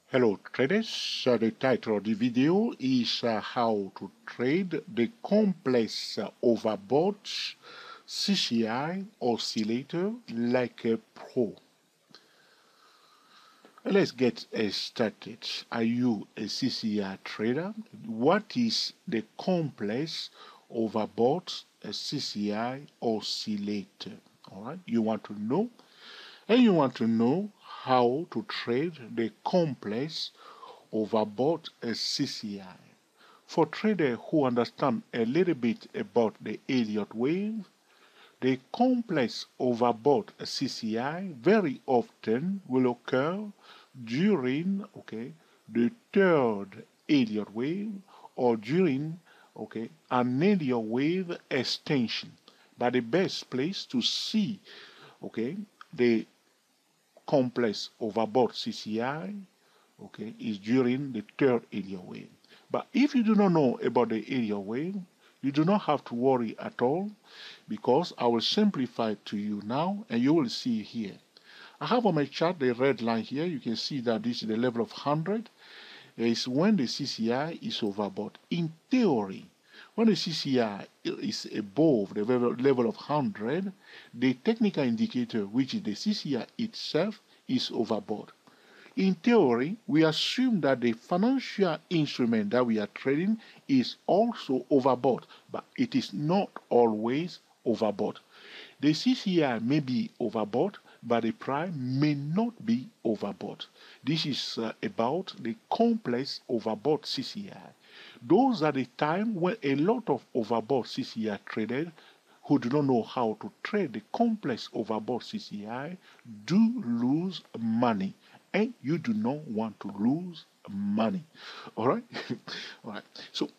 Hello traders, the title of the video is how to trade the complex overbought CCI oscillator like a pro. Let's get started. Are you a CCI trader? What is the complex overbought CCI oscillator? Alright, you want to know, and you want to know how to trade the complex overbought CCI. For traders who understand a little bit about the Elliott wave, the complex overbought CCI very often will occur during the third Elliott wave or during an Elliott wave extension. But the best place to see the complex overbought CCI is during the third Elliott wave. But if you do not know about the Elliott wave, you do not have to worry at all, because I will simplify it to you now and you will see here. I have on my chart the red line here. You can see that this is the level of 100. It's when the CCI is overbought. In theory, when the CCI is above the level of 100, the technical indicator, which is the CCI itself, is overbought. In theory, we assume that the financial instrument that we are trading is also overbought, but it is not always overbought. The CCI may be overbought, but the price may not be overbought. This is about the complex overbought CCI. Those are the time when a lot of overbought CCI traders who do not know how to trade the complex overbought CCI do lose money. And you do not want to lose money. All right? All right. So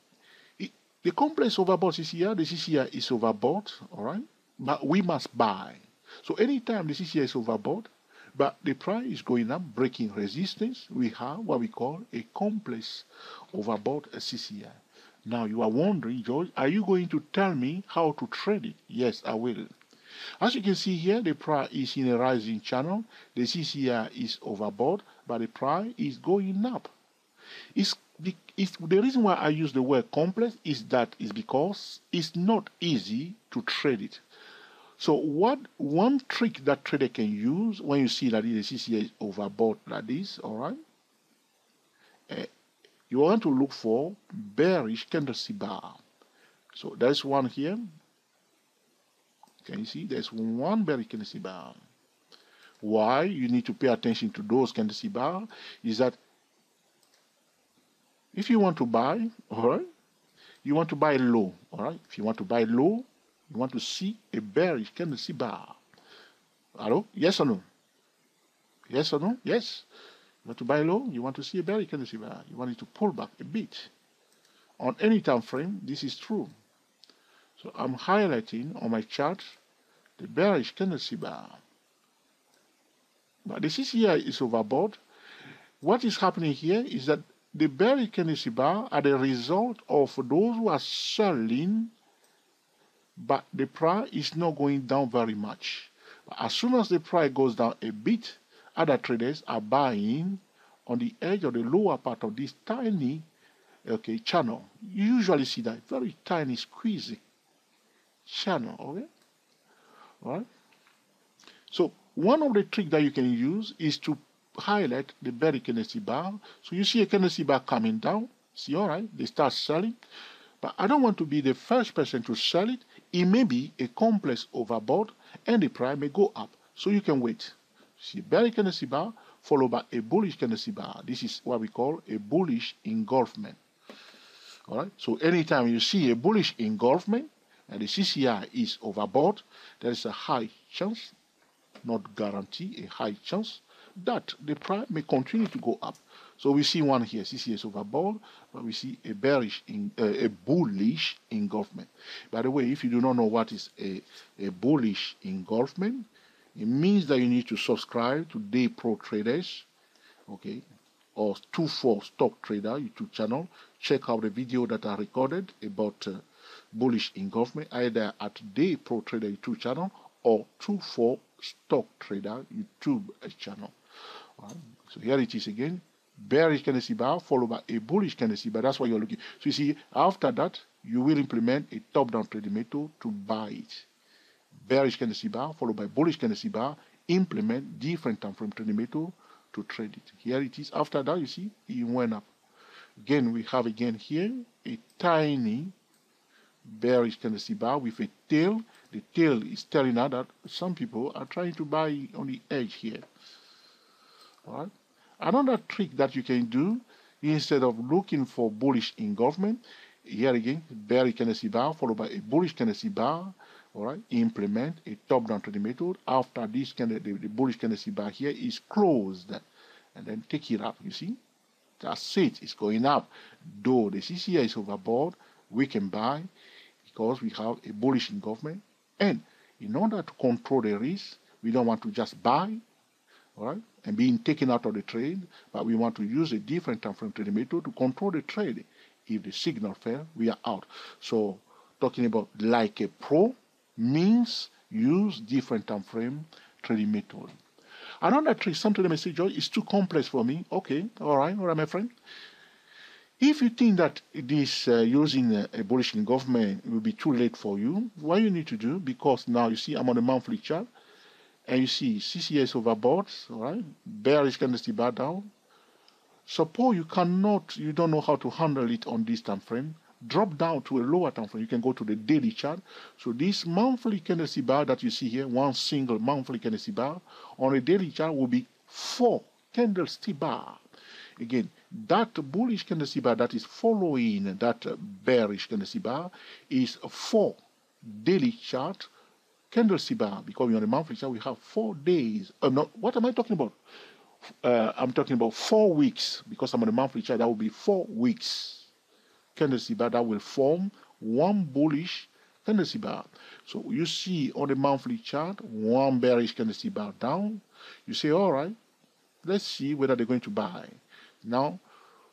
the complex overbought CCI, the CCI is overbought, all right? But we must buy. So anytime the CCI is overbought, but the price is going up, breaking resistance, we have what we call a complex overbought CCI. Now you are wondering, George, are you going to tell me how to trade it? Yes, I will. As you can see here, the price is in a rising channel. The CCI is overbought, but the price is going up. The reason why I use the word complex is because it's not easy to trade it. So one trick that trader can use when you see that the CCI is overbought like this, all right? You want to look for bearish candlestick bar. So there's one here. Can you see? There's one bearish candlestick bar. Why you need to pay attention to those candlestick bar is that if you want to buy, all right, you want to buy low, all right. If you want to buy low, you want to see a bearish candlestick bar. Hello? Yes or no? Yes or no? Yes. You want to buy low, you want to see a bearish candlestick bar. You want it to pull back a bit. On any time frame, this is true. So I'm highlighting on my chart the bearish candlestick bar. But the CCI is overbought. What is happening here is that the bearish candlestick bar are the result of those who are selling, but the price is not going down very much. But as soon as the price goes down a bit, other traders are buying on the edge of the lower part of this tiny channel. You usually see that very tiny squeezy channel, okay? All right? So one of the tricks that you can use is to highlight the bearish candlestick bar. So you see a candlestick bar coming down. See, all right, they start selling. But I don't want to be the first person to sell it. It may be a complex overbought and the price may go up. So you can wait. See, bearish candlestick bar followed by a bullish candlestick bar. This is what we call a bullish engulfment. All right. So anytime you see a bullish engulfment and the CCI is overbought, there is a high chance, not guarantee, a high chance that the price may continue to go up. So we see one here, CCI is overbought, but we see a bullish engulfment. By the way, if you do not know what is a bullish engulfment, it means that you need to subscribe to Day Pro Traders, okay, or 24 Stock Trader YouTube channel. Check out the video that I recorded about bullish engulfment, either at Day Pro Trader YouTube channel or 24 Stock Trader YouTube channel. Right. So here it is again, bearish candlestick bar followed by a bullish candlestick bar. That's what you're looking. So you see, after that, you will implement a top-down trading method to buy it. Bearish candlestick bar followed by bullish candlestick bar. Implement different time frame trading method to trade it. Here it is. After that, you see, it went up. Again, we have again here a tiny bearish candlestick bar with a tail. The tail is telling us that some people are trying to buy on the edge here. All right. Another trick that you can do, instead of looking for bullish engulfment, here again, bearish candlestick bar followed by a bullish candlestick bar. All right, implement a top-down trading method. After this, the bullish candlestick bar here is closed, and then take it up. You see, that's it. It's going up. Though the CCI is overbought, we can buy because we have a bullish engulfment. And in order to control the risk, we don't want to just buy, all right, and being taken out of the trade, but we want to use a different time frame trading method to control the trade. If the signal fails, we are out. So talking about like a pro means use different time frame trading method. Another trick, something they may say, George, is too complex for me. Okay, all right, my friend. If you think that this using a bullish engulfment will be too late for you, what you need to do, because now you see I'm on a monthly chart, and you see CCI is overbought, all right, bearish candlestick bar down. Suppose you don't know how to handle it on this time frame, drop down to a lower time frame. You can go to the daily chart. So this monthly candlestick bar that you see here, one single monthly candlestick bar, on a daily chart will be 4 candlestick bar. Again, that bullish candlestick bar that is following that bearish candlestick bar is 4 daily chart candlestick bar, because on the monthly chart we have 4 days. What am I talking about? I'm talking about 4 weeks, because I'm on the monthly chart. That will be 4 weeks candlestick bar that will form one bullish candlestick bar. So you see on the monthly chart one bearish candlestick bar down. You say, all right, let's see whether they're going to buy. Now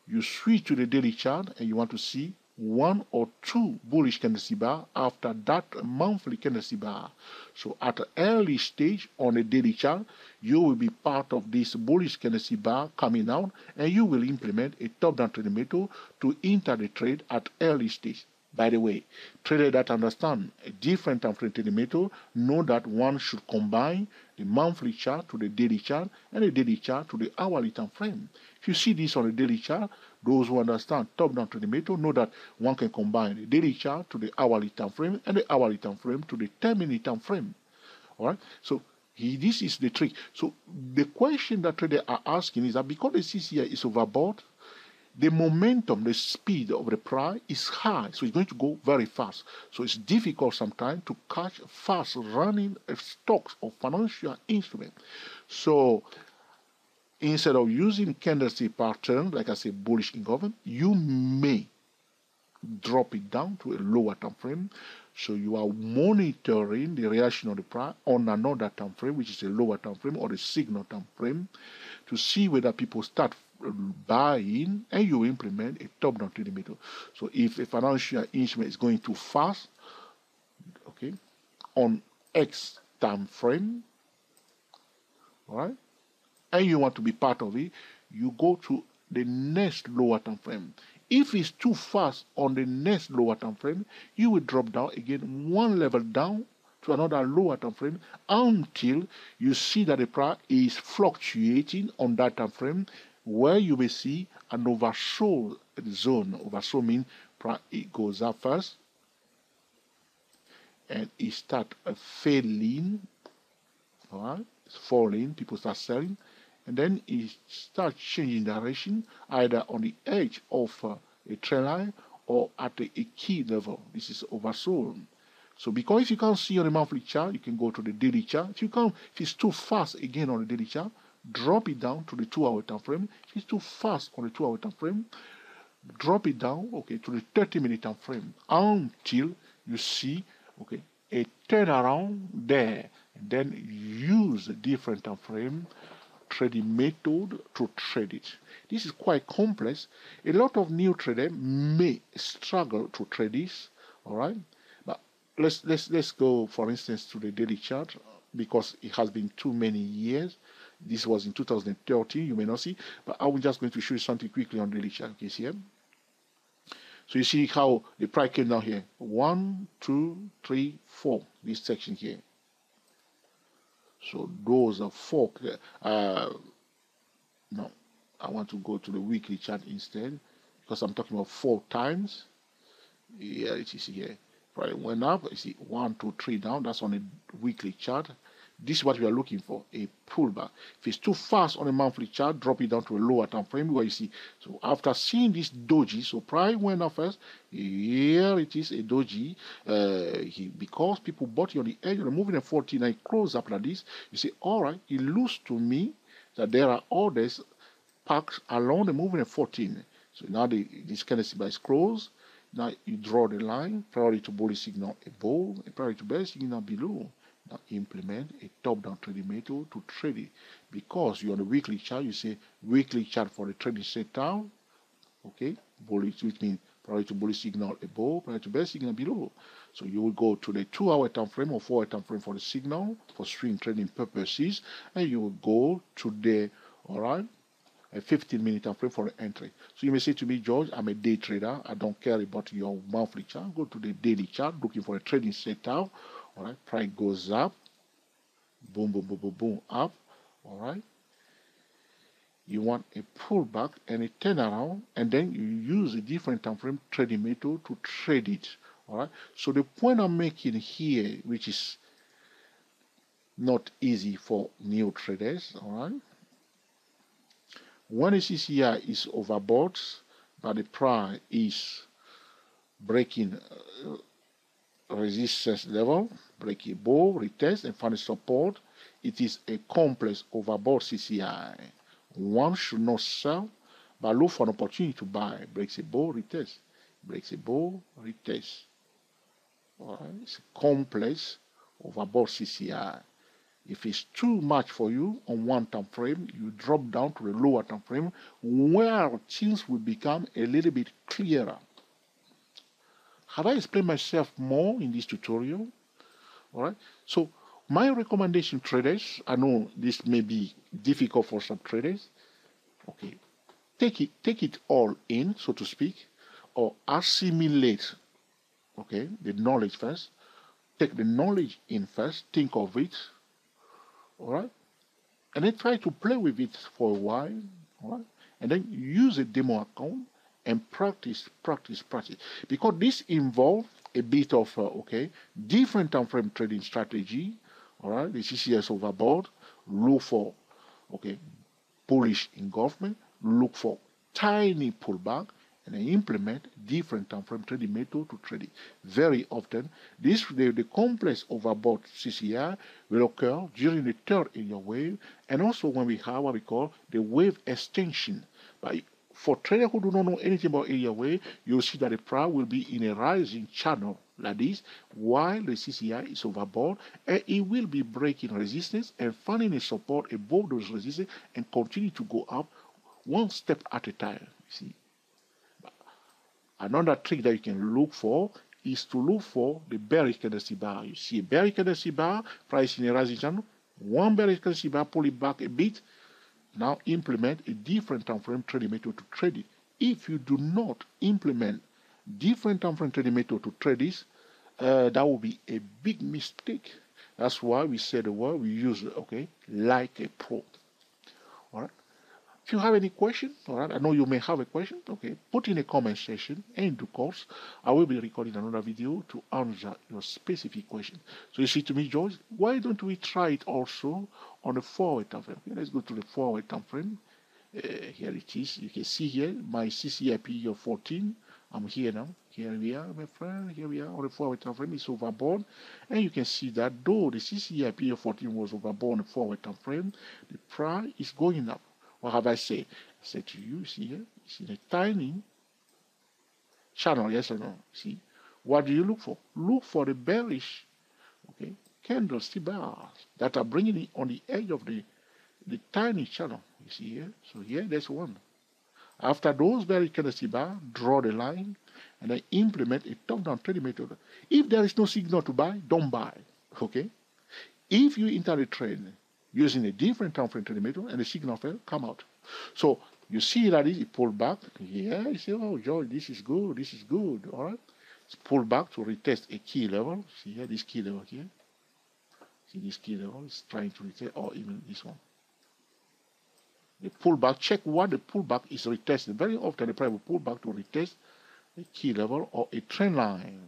you switch to the daily chart and you want to see 1 or 2 bullish candlestick bar after that monthly candlestick bar. So at an early stage on the daily chart, you will be part of this bullish candlestick bar coming out, and you will implement a top-down trading method to enter the trade at early stage. By the way, traders that understand a different time frame trading method know that one should combine the monthly chart to the daily chart and the daily chart to the hourly time frame. If you see this on the daily chart, those who understand top-down trading method know that one can combine the daily chart to the hourly time frame and the hourly time frame to the 10-minute time frame. All right. So this is the trick. So the question that traders are asking is that because the CCI is overbought, the momentum, the speed of the price is high, so it's going to go very fast. So it's difficult sometimes to catch fast running stocks or financial instruments. So instead of using candlestick pattern, like I say, bullish engulfment, you may drop it down to a lower time frame. So you are monitoring the reaction of the price on another time frame, which is a lower time frame or the signal time frame, to see whether people start buying, and you implement a top-down trading method. So if a financial instrument is going too fast, okay, on X time frame, all right, and you want to be part of it, you go to the next lower time frame. If it's too fast on the next lower time frame, you will drop down again one level down to another lower time frame until you see that the price is fluctuating on that time frame, where you may see an oversold zone. Oversold means it goes up first and it start failing, all right, it's falling, people start selling, and then it starts changing direction either on the edge of a trend line or at a key level. This is oversold. So because if you can't see on the monthly chart, you can go to the daily chart. If it's too fast again on the daily chart, drop it down to the 2-hour time frame. If it's too fast on the 2-hour time frame, drop it down, okay, to the 30-minute time frame until you see, okay, a turnaround there. And then use a different time frame trading method to trade it. This is quite complex. A lot of new traders may struggle to trade this, all right? But let's go, for instance, to the daily chart, because it has been too many years. This was in 2013. You may not see, but I'm just going to show you something quickly on daily chart. Okay, see here. So you see how the price came down here. 1, 2, 3, 4. This section here. So those are 4. No, I want to go to the weekly chart instead because I'm talking about 4 times. Here it is here. Price went up. You see 1, 2, 3 down. That's on a weekly chart. This is what we are looking for, a pullback. If it's too fast on a monthly chart, drop it down to a lower time frame where you see. So after seeing this doji, so price went up first. Here it is a doji. Because people bought it on the edge of the moving at 14 and it closed up like this, you see, all right, it looks to me that there are orders packed along the moving at 14. So now this candlestick is closed. Now you draw the line, priority to bullish signal above, and priority to bearish signal below. Now implement a top-down trading method to trade it. Because you're on the weekly chart, you say weekly chart for the trading set down, okay, bullish, which means priority to bullish signal above, priority to bearish signal below. So you will go to the 2-hour time frame or 4-hour time frame for the signal for swing trading purposes, and you will go to the, all right, a 15-minute time frame for the entry. So you may say to me, George, I'm a day trader. I don't care about your monthly chart. Go to the daily chart looking for a trading setup. All right, price goes up. Boom, boom, boom, boom, boom, up. All right. You want a pullback and a turnaround, and then you use a different time frame trading method to trade it. All right. So the point I'm making here, which is not easy for new traders, all right. When a CCI is overbought, but the price is breaking resistance level, break above, retest, and find support, it is a complex overbought CCI. One should not sell, but look for an opportunity to buy. Breaks above, retest. Breaks above, retest. All right, it's a complex overbought CCI. If it's too much for you on one time frame, you drop down to the lower time frame where things will become a little bit clearer. Have I explained myself more in this tutorial? All right. So my recommendation, traders, I know this may be difficult for some traders. Okay, take it all in, so to speak, or assimilate. Okay, the knowledge first. Take the knowledge in first. Think of it. All right, and then try to play with it for a while. All right, and then use a demo account and practice, because this involves a bit of different time frame trading strategy. All right, the CCS overbought. Look for bullish engulfment. Look for tiny pullback, and then implement different time frame trading method to trade it. Very often, the complex overbought CCI will occur during the third area wave, and also when we have what we call the wave extension. But for traders who do not know anything about area wave, you'll see that the price will be in a rising channel like this, while the CCI is overbought, and it will be breaking resistance and finding a support above those resistance and continue to go up one step at a time. You see. Another trick that you can look for is to look for the bearish candlestick bar. You see a bearish candlestick bar, price in a rising channel, one bearish candlestick bar, pull it back a bit. Now implement a different time frame trading method to trade it. If you do not implement different time frame trading method to trade this, that will be a big mistake. That's why we say the word we use, like a pro. All right. If you have any question, all right, I know you may have a question, put in a comment section, and in due course, I will be recording another video to answer your specific question. So you see to me, George, why don't we try it also on the 4-hour time frame? Okay, let's go to the 4-hour time frame. Here it is. You can see here my CCI period of 14. I'm here now. Here we are, my friend. Here we are on the 4-hour time frame. It's overbought. And you can see that though the CCI period of 14 was overbought on the 4-hour time frame, the price is going up. What have I said? I said to you, see here, you see the tiny channel, yes or no? See, what do you look for? Look for the bearish, candlestick bars that are bringing it on the edge of the tiny channel. You see here? So here, there's one. After those bearish candlestick bars, draw the line, and then implement a top-down trading method. If there is no signal to buy, don't buy. Okay? If you enter the trade, using a different time frame trading method, and the signal fail come out. So you see that it pulled back. Yeah, you say, oh, George, this is good, this is good. All right. It's pulled back to retest a key level. See here, this key level here. See this key level is trying to retest, or even this one. The pullback, check what the pullback is retested. Very often the price will pull back to retest a key level or a trend line.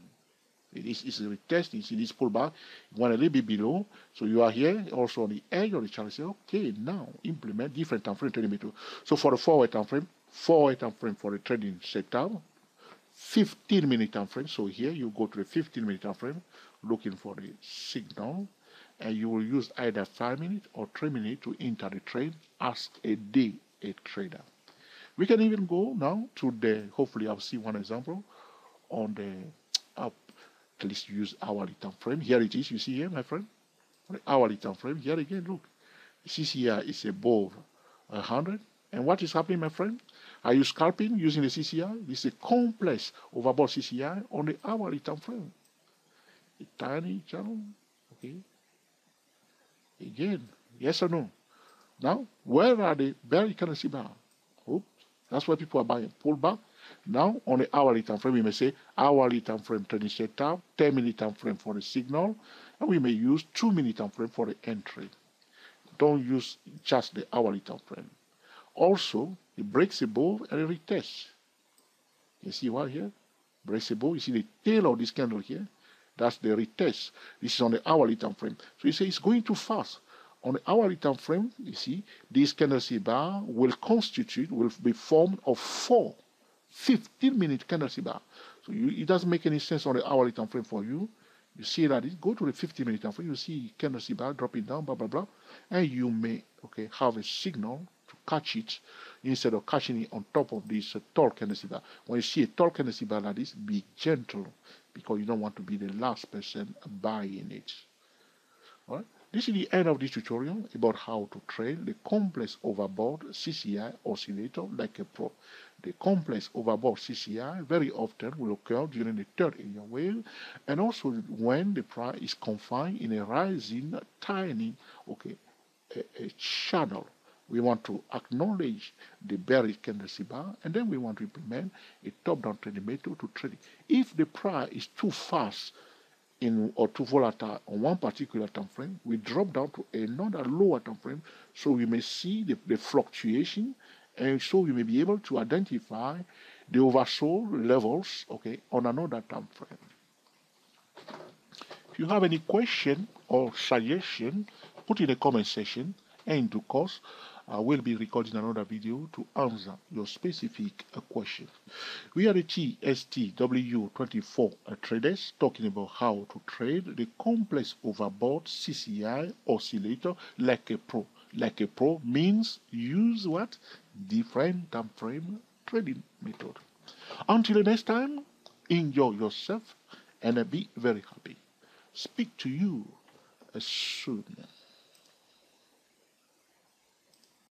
This is a retest. You see this pullback, you want a little bit below. So you are here also on the edge of the chart. Say, okay, now implement different time frame trading method. So for the 4-hour time frame for the trading setup, 15-minute time frame. So here you go to the 15-minute time frame, looking for the signal, and you will use either 5 minutes or 3 minutes to enter the trade as a day trader. We can even go now to the, hopefully I'll see one example on the up. At least use hourly time frame. Here it is. You see here, my friend, the hourly time frame. Here again, look, CCI is above 100. And what is happening, my friend? Are you scalping using the CCI? This is a complex overbought CCI on the hourly time frame. A tiny channel. Okay. Again, yes or no? Now, where are the bearish candlestick bar? Oops, that's where people are buying. Pull back. Now, on the hourly time frame, we may say hourly time frame trading setup, 10-minute time frame for the signal, and we may use 2-minute time frame for the entry. Don't use just the hourly time frame. Also, it breaks above and it retests. You see what here? Breaks above. You see the tail of this candle here? That's the retest. This is on the hourly time frame. So you say it's going too fast. On the hourly time frame, you see, this candlestick bar will be formed of 4 15-minute candlestick bar. So it doesn't make any sense on the hourly time frame for you. You see that it go to the 15-minute time frame, you see candlestick bar dropping down, blah, blah, blah, and you may have a signal to catch it instead of catching it on top of this tall candlestick bar. When you see a tall candlestick bar like this, be gentle because you don't want to be the last person buying it. All right? This is the end of this tutorial about how to trade the complex overbought CCI oscillator like a pro. The complex overbought CCI very often will occur during the third area wave, and also when the price is confined in a rising tiny a channel. We want to acknowledge the bearish candlestick bar, and then we want to implement a top-down trading method to trade it. If the price is too fast or too volatile on one particular time frame, we drop down to another lower time frame, so we may see the fluctuation, and so we may be able to identify the oversold levels, on another time frame. If you have any question or suggestion, put in the comment section, and in due course, I will be recording another video to answer your specific question. We are the TSTW24 traders talking about how to trade the complex overbought CCI oscillator like a pro. Like a pro means use what? Different time frame trading method. Until the next time, enjoy yourself and be very happy. Speak to you soon.